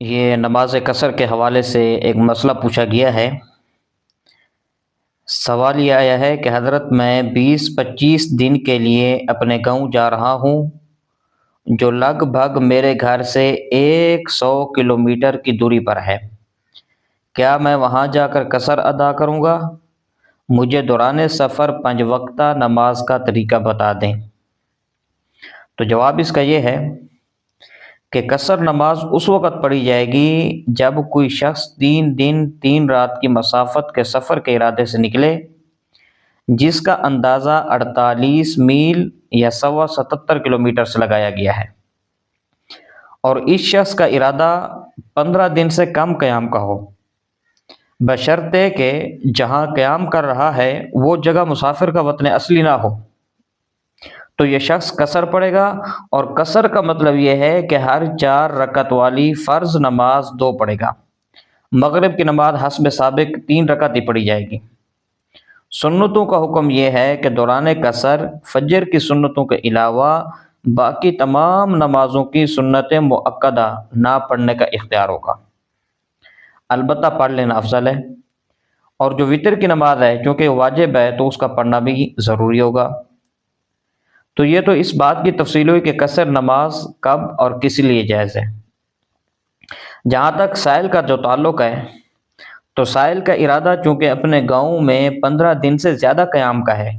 یہ نماز قصر کے حوالے سے ایک مسئلہ پوچھا گیا ہے۔ سوال یہ آیا ہے کہ حضرت میں 20-25 دن کے لیے اپنے گاؤں جا رہا ہوں جو لگ بھگ میرے گھر سے 100 کلومیٹر کی دوری پر ہے۔ کیا میں وہاں جا کر قصر ادا کروں گا؟ مجھے دوران سفر 5 وقتہ نماز کا طریقہ بتا دیں۔ تو جواب اس کا یہ ہے کہ قصر نماز اس وقت پڑھی جائے گی جب کوئی شخص 3 دن 3 رات کی مسافت کے سفر کے ارادے سے نکلے جس کا اندازہ 48 میل یا 77 کلومیٹر سے لگایا گیا ہے، اور اس شخص کا ارادہ 15 دن سے کم قیام کا ہو، بشرطے کہ جہاں قیام کر رہا ہے وہ جگہ مسافر کا وطن اصلی نہ ہو۔ تو یہ شخص قصر پڑھے گا، اور قصر کا مطلب یہ ہے کہ ہر 4 رکعت والی فرض نماز 2 پڑھے گا۔ مغرب کی نماز حسب سابق 3 رکعت ہی پڑھی جائے گی۔ سنتوں کا حکم یہ ہے کہ دوران قصر فجر کی سنتوں کے علاوہ باقی تمام نمازوں کی سنت مؤکدہ نہ پڑھنے کا اختیار ہوگا، البتہ پڑھ لینا افضل ہے۔ اور جو وتر کی نماز ہے چونکہ واجب ہے تو اس کا پڑھنا بھی ضروری ہوگا۔ تو یہ تو اس بات کی تفصیل ہوئی کہ قصر نماز کب اور کس لیے جائز ہے۔ جہاں تک سائل کا جو تعلق ہے تو سائل کا ارادہ چونکہ اپنے گاؤں میں 15 دن سے زیادہ قیام کا ہے،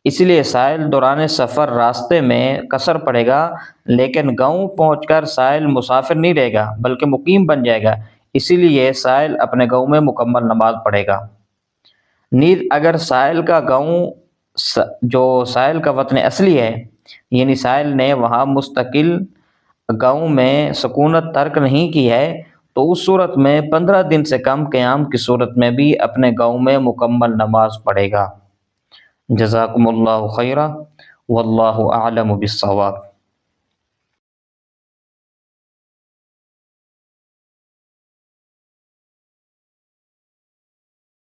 اس لیے سائل دوران سفر راستے میں قصر پڑے گا، لیکن گاؤں پہنچ کر سائل مسافر نہیں رہے گا بلکہ مقیم بن جائے گا، اسی لیے سائل اپنے گاؤں میں مکمل نماز پڑھے گا۔ نیز اگر سائل کا گاؤں جو سائل کا وطن اصلی ہے، یعنی سائل نے وہاں مستقل گاؤں میں سکونت ترک نہیں کی ہے، تو اس صورت میں 15 دن سے کم قیام کی صورت میں بھی اپنے گاؤں میں مکمل نماز پڑھے گا۔ جزاکم اللہ خیرا، واللہ اعلم بالصواب۔